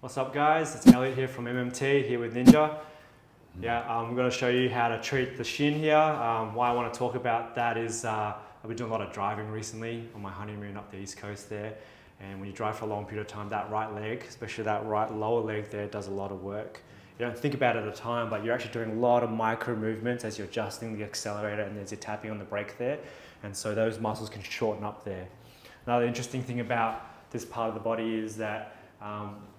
What's up guys, it's Elliot here from MMT, here with Ninja. I'm going to show you how to treat the shin here. Why I want to talk about that is I've been doing a lot of driving recently on my honeymoon up the East Coast there. And when you drive for a long period of time, that right leg, especially that right lower leg there, does a lot of work. You don't think about it at the time, but you're actually doing a lot of micro movements as you're adjusting the accelerator and as you're tapping on the brake there. And so those muscles can shorten up there. Another interesting thing about this part of the body is that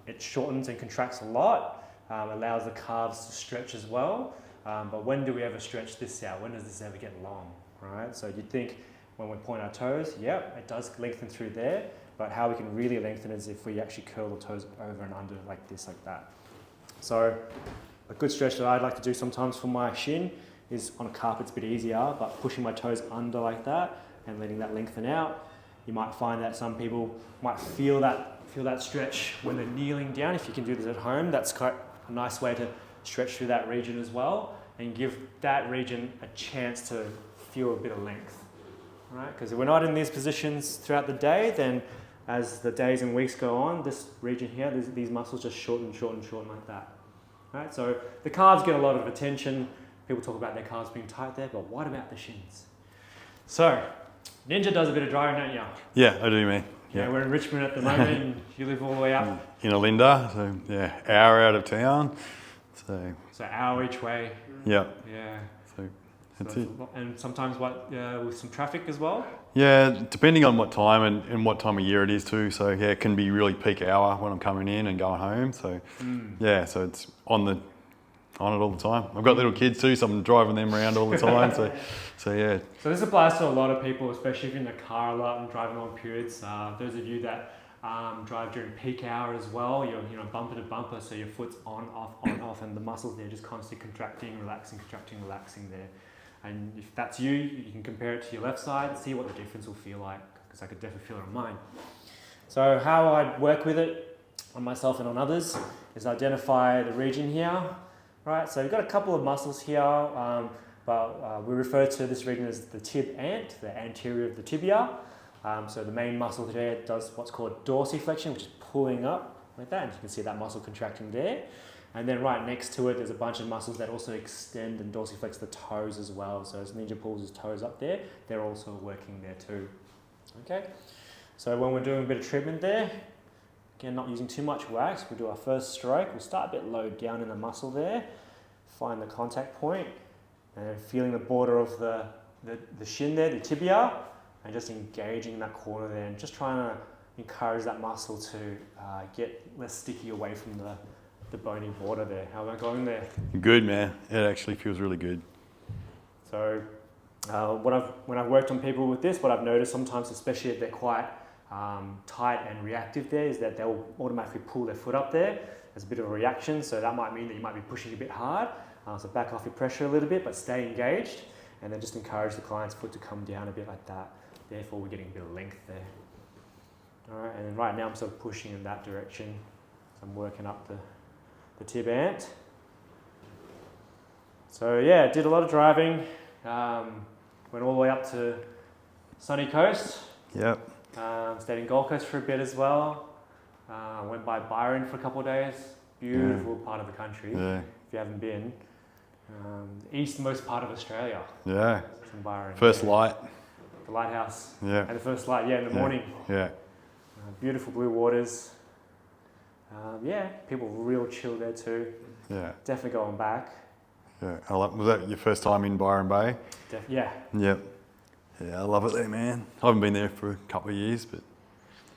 it shortens and contracts a lot, allows the calves to stretch as well. But when do we ever stretch this out? When does this ever get long, right? So you'd think when we point our toes, yep, it does lengthen through there, but how we can really lengthen is if we actually curl the toes over and under like this, like that. So a good stretch that I'd like to do sometimes for my shin is on a carpet, it's a bit easier, but pushing my toes under like that and letting that lengthen out. You might find that some people might feel that stretch when they're kneeling down. If you can do this at home, that's quite a nice way to stretch through that region as well and give that region a chance to feel a bit of length, right? Because if we're not in these positions throughout the day, then as the days and weeks go on, this region here, these muscles just shorten like that, right? So the calves get a lot of attention. People talk about their calves being tight there, but what about the shins? So Ninja does a bit of driving, don't you? Yeah, I do, man. Yeah, we're in Richmond at the moment and you live all the way up. In Olinda, so yeah, hour out of town. So hour each way. Yeah. Yeah. So that's it. And sometimes with some traffic as well? Yeah, depending on what time and what time of year it is too. So yeah, it can be really peak hour when I'm coming in and going home. So yeah, so it's on it all the time. I've got little kids too, so I'm driving them around all the time. So yeah. So this applies to a lot of people, especially if you're in the car a lot and driving long periods. Those of you that drive during peak hour as well, you're bumper to bumper, so your foot's on, off, and the muscles there just constantly contracting, relaxing there. And if that's you, you can compare it to your left side and see what the difference will feel like, because I could definitely feel it on mine. So how I work with it on myself and on others is identify the region here, right? So we've got a couple of muscles here, but we refer to this region as the tib ant, the anterior of the tibia. So the main muscle there does what's called dorsiflexion, which is pulling up like that, and you can see that muscle contracting there. And then right next to it, there's a bunch of muscles that also extend and dorsiflex the toes as well. So as Ninja pulls his toes up there, they're also working there too. Okay, so when we're doing a bit of treatment there, again, not using too much wax, we'll do our first stroke. We'll start a bit low down in the muscle there, find the contact point, and feeling the border of the shin there, the tibia, and just engaging that corner there and just trying to encourage that muscle to get less sticky away from the bony border there. How am I going there? Good, man. It actually feels really good. So when I've worked on people with this, what I've noticed sometimes, especially if they're quite tight and reactive there, is that they'll automatically pull their foot up there. There's a bit of a reaction, so that might mean that you might be pushing a bit hard. So back off your pressure a little bit, but stay engaged, and then just encourage the client's foot to come down a bit like that. Therefore, we're getting a bit of length there. All right, and then right now I'm sort of pushing in that direction. So I'm working up the tib ant. So yeah, did a lot of driving. Went all the way up to sunny coast. Yep. Stayed in Gold Coast for a bit as well. Went by Byron for a couple of days. Beautiful part of the country. Yeah. If you haven't been. Eastmost part of Australia. Yeah. From Byron. First light. The lighthouse. Yeah. And the first light, in the morning. Yeah. Beautiful blue waters. People real chill there too. Yeah. Definitely going back. Yeah. Was that your first time in Byron Bay? Yeah. Yep. Yeah, I love it there, man. I haven't been there for a couple of years, but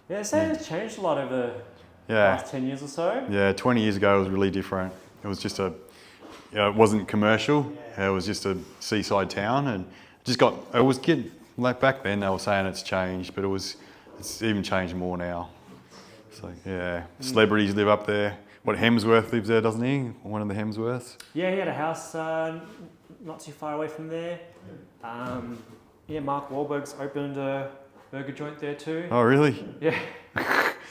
yeah, it's changed a lot over the last 10 years or so. Yeah, 20 years ago it was really different. It was just it wasn't commercial. It was just a seaside town, and it was getting, like back then they were saying it's changed, but it's even changed more now. So yeah, celebrities live up there. Hemsworth lives there, doesn't he? One of the Hemsworths. Yeah, he had a house not too far away from there. Mark Wahlberg's opened a burger joint there too. Oh really? Yeah.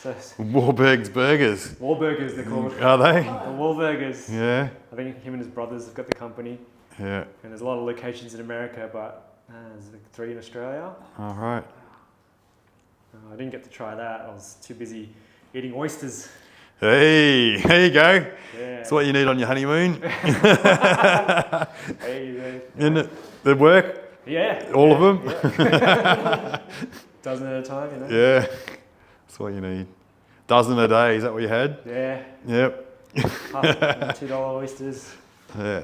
So Wahlberg's Burgers. Wahlburgers they're called. Are they? The Wahlburgers. Yeah. I think him and his brothers have got the company. Yeah. And there's a lot of locations in America, but there's like 3 in Australia. All right. I didn't get to try that. I was too busy eating oysters. Hey, there you go. Yeah. That's what you need on your honeymoon. Hey, Isn't it? They work, yeah. all of them. Yeah. Dozen at a time, you know. Yeah, that's what you need. Dozen a day, is that what you had? Yeah. Yep. $2 oysters. Yeah.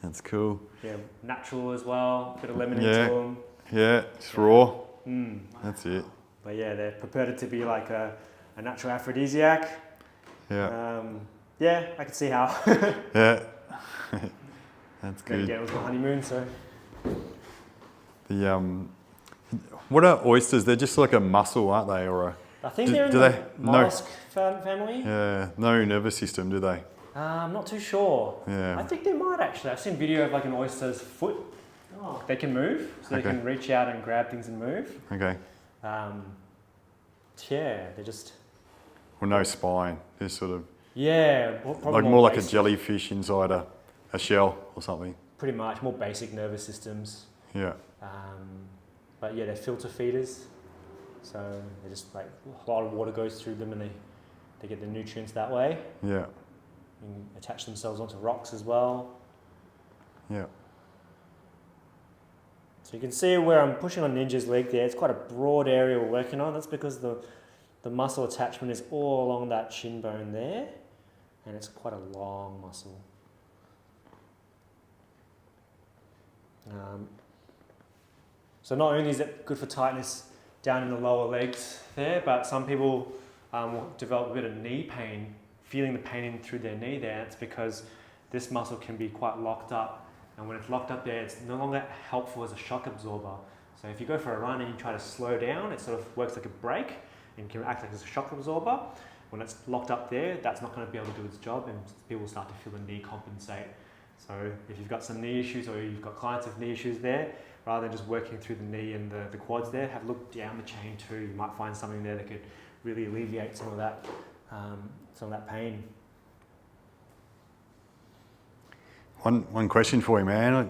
That's cool. Yeah, natural as well. Bit of lemon Yeah. into them. Yeah, just raw. Mm. That's it. But yeah, they're purported to be like a natural aphrodisiac. Yeah. Yeah, I could see how. Yeah. That's Then good. again, it was my honeymoon, so. The what are oysters? They're just like a mussel, aren't they? Or a I think Do- they're in do the they- no. mollusk family. yeah, no nervous system, do they? I'm not too sure. I Yeah. think they might actually. I've seen video of like an oyster's foot. Oh, they can move, so Okay. they can reach out and grab things and move. Okay. Yeah, they're just. Well, no spine. They're sort of Yeah, probably like more like a basic. jellyfish inside a shell or something. Pretty much more basic nervous systems. Yeah. But yeah, they're filter feeders, so they just like a lot of water goes through them, and they get the nutrients that way. Yeah. And attach themselves onto rocks as well. Yeah. So you can see where I'm pushing on Ninja's leg there. It's quite a broad area we're working on. That's because the muscle attachment is all along that shin bone there, and it's quite a long muscle. So not only is it good for tightness down in the lower legs there, but some people will develop a bit of knee pain, feeling the pain in through their knee there. It's because this muscle can be quite locked up, and when it's locked up there, it's no longer helpful as a shock absorber. So if you go for a run and you try to slow down, it sort of works like a brake and can act like as a shock absorber. When it's locked up there, that's not going to be able to do its job, and people start to feel the knee compensate. So if you've got some knee issues, or you've got clients with knee issues there, rather than just working through the knee and the quads there, have a look down the chain too. You might find something there that could really alleviate some of that pain. One question for you, man.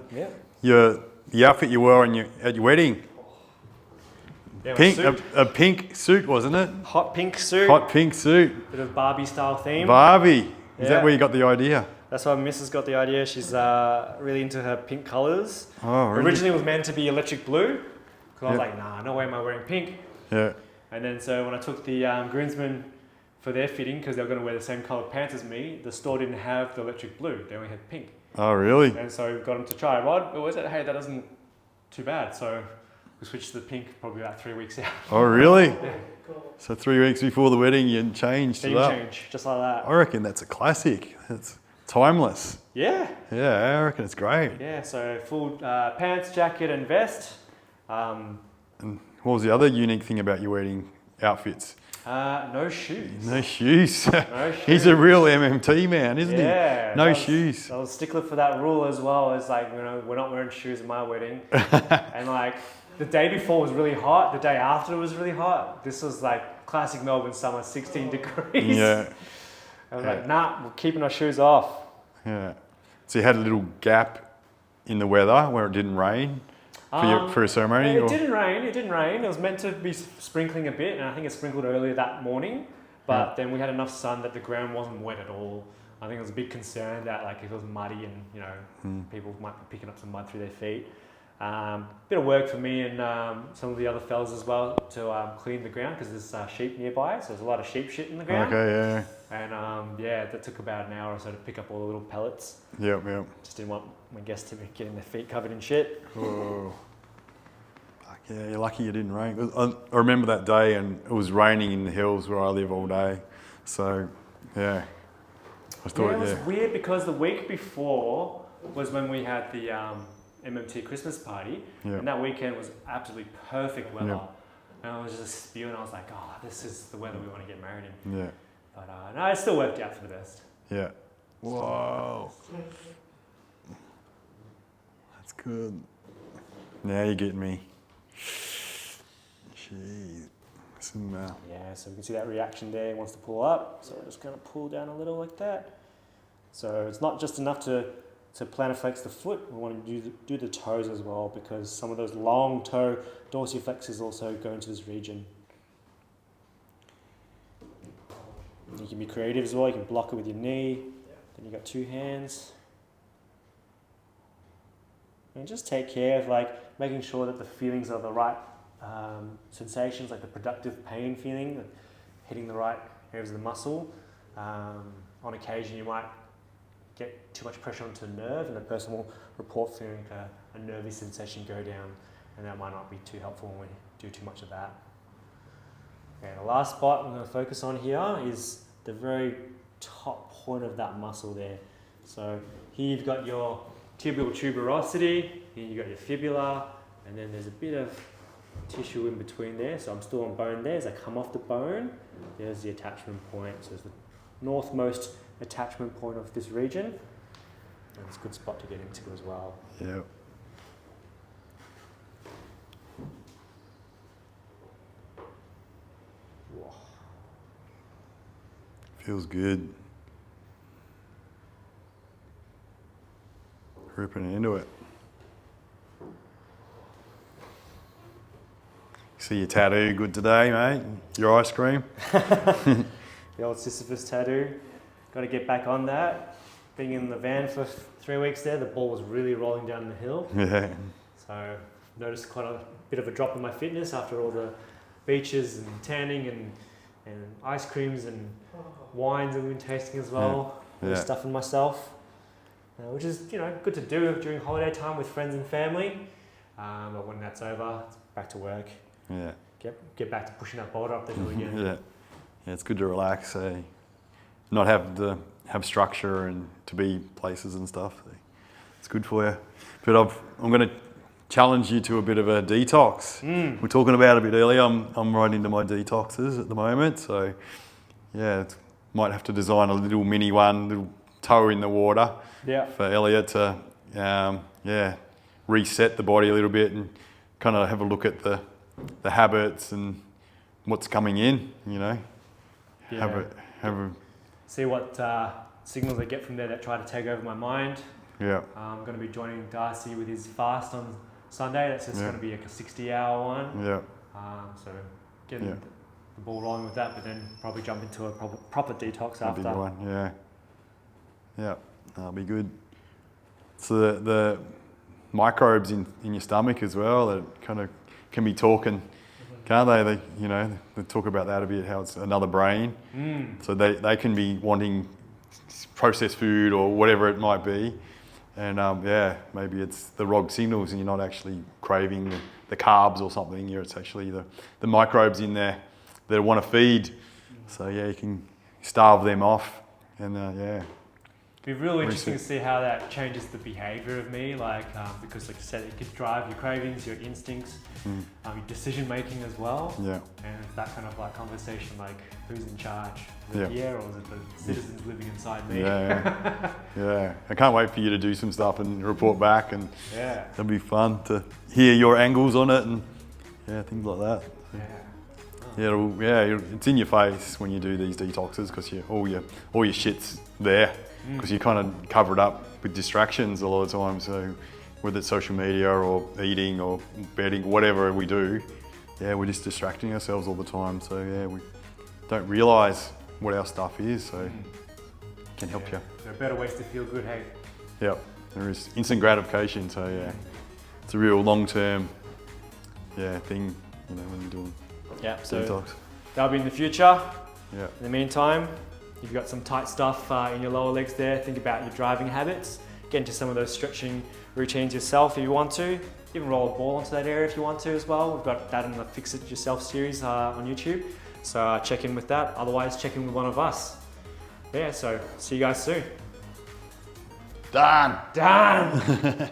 Yeah. The outfit you wore at your wedding, Yeah, pink, suit. a pink suit, wasn't it? Hot pink suit. Hot pink suit. Bit of Barbie style theme. Barbie. Is Yeah. that where you got the idea? That's why Mrs. got the idea. She's really into her pink colours. Oh, really? Originally it was meant to be electric blue, because I was Yeah. like, nah, no way am I wearing pink. Yeah. And then so when I took the groomsmen for their fitting, because they were going to wear the same coloured pants as me, the store didn't have the electric blue. They only had pink. Oh, really? And so got them to try. Rod, what was it? Hey, that isn't too bad. So we switched to the pink probably about 3 weeks out. Oh, really? So 3 weeks before the wedding, you changed Theme it up. change, just like that. I reckon that's a classic. It's timeless. Yeah. Yeah, I reckon it's great. Yeah, so full pants, jacket and vest. And what was the other unique thing about your wedding outfits? No shoes. No shoes. No He's a real MMT man, isn't Yeah. he? No that was- shoes. I was a stickler for that rule as well. It's like, we're not wearing shoes at my wedding. And like the day before was really hot. The day after was really hot. This was like classic Melbourne summer, 16 degrees. Yeah, I was like, nah, we're keeping our shoes off. yeah. So you had a little gap in the weather where it didn't rain for a ceremony? It didn't rain. It didn't rain. It was meant to be sprinkling a bit, and I think it sprinkled earlier that morning. But then we had enough sun that the ground wasn't wet at all. I think it was a big concern that like if it was muddy and people might be picking up some mud through their feet. Bit of work for me and some of the other fellas as well to clean the ground because there's sheep nearby, so there's a lot of sheep shit in the ground. Okay, yeah. And that took about an hour or so to pick up all the little pellets. Yep, yep. Just didn't want my guests to be getting their feet covered in shit. Oh. Fuck yeah, you're lucky it didn't rain. I remember that day and it was raining in the hills where I live all day. So, yeah. I thought, It was weird because the week before was when we had the MMT Christmas party, Yeah. and that weekend was absolutely perfect weather. Yeah. And I was just spewing. I was like, oh, this is the weather we want to get married in. Yeah, But no, it still worked out for the best. yeah. Whoa. That's good. Now you're getting me. Jeez. Some, Yeah, so we can see that reaction there. He wants to pull up, so we're just going to pull down a little like that. So it's not just enough to plantar flex the foot. We want to do the toes as well, because some of those long toe dorsiflexors also go into this region. You can be creative as well. You can block it with your knee. Then you got 2 hands. And just take care of like making sure that the feelings are the right sensations, like the productive pain feeling, hitting the right areas of the muscle. On occasion, you might get too much pressure onto a nerve, and the person will report feeling a nervy sensation go down, and that might not be too helpful when we do too much of that. Okay, the last spot I'm going to focus on here is the very top point of that muscle there. So here you've got your tibial tuberosity, here you've got your fibula, and then there's a bit of tissue in between there. So I'm still on bone there. As I come off the bone, there's the attachment point. So it's the northmost attachment point of this region. And it's a good spot to get into as well. Yeah. Whoa. Feels good. Ripping into it. See your tattoo good today, mate? Your ice cream? The old Sisyphus tattoo. Got to get back on that. Being in the van for 3 weeks there, the ball was really rolling down the hill. Yeah. So noticed quite a bit of a drop in my fitness after all the beaches and tanning and ice creams and wines that we've been tasting as well. Yeah. Stuffing myself, which is good to do during holiday time with friends and family. But when that's over, it's back to work. Yeah. Get back to pushing that boulder up the hill again. Yeah. Yeah, it's good to relax, not have structure and to be places and stuff. It's good for you. But I'm going to challenge you to a bit of a detox. We're talking about it a bit earlier. I'm right into my detoxes at the moment, so yeah, might have to design a little mini one, little toe in the water. Yeah. For Elliot to reset the body a little bit and kind of have a look at the habits and what's coming in. Yeah. Have a see what signals I get from there that try to take over my mind. yeah. I'm going to be joining Darcy with his fast on Sunday. That's just going to be like a 60-hour one. Yeah. So getting the ball rolling with that, but then probably jump into a proper detox after. A big one. Yeah. Yeah. That'll be good. So the microbes in your stomach as well, that kind of can be talking, can't they? They talk about that a bit, how it's another brain. So they can be wanting processed food or whatever it might be. And maybe it's the wrong signals and you're not actually craving the carbs or something. It's actually the microbes in there that want to feed. So you can starve them off and It'd be really interesting to see how that changes the behaviour of me, because like I said, it could drive your cravings, your instincts, your decision making as well. Yeah. And it's that kind of conversation, who's in charge? Is Yeah. it Pierre or is it the citizens living inside me? Yeah. I can't wait for you to do some stuff and report back, and Yeah. it'll be fun to hear your angles on it and things like that. Yeah. It's in your face when you do these detoxes because all your shit's there because you kind of cover it up with distractions a lot of the time. So whether it's social media or eating or bedding, whatever we do, we're just distracting ourselves all the time. So we don't realise what our stuff is. So it can help you. There are better ways to feel good, hey? Yep, there is instant gratification. So it's a real long-term thing. When you're doing So detox. that'll be in the future. Yeah. In the meantime, you've got some tight stuff in your lower legs there. Think about your driving habits. Get into some of those stretching routines yourself if you want to. Even roll a ball onto that area if you want to as well. We've got that in the Fix It Yourself series on YouTube. So check in with that. Otherwise, check in with one of us. So see you guys soon. Done. Done.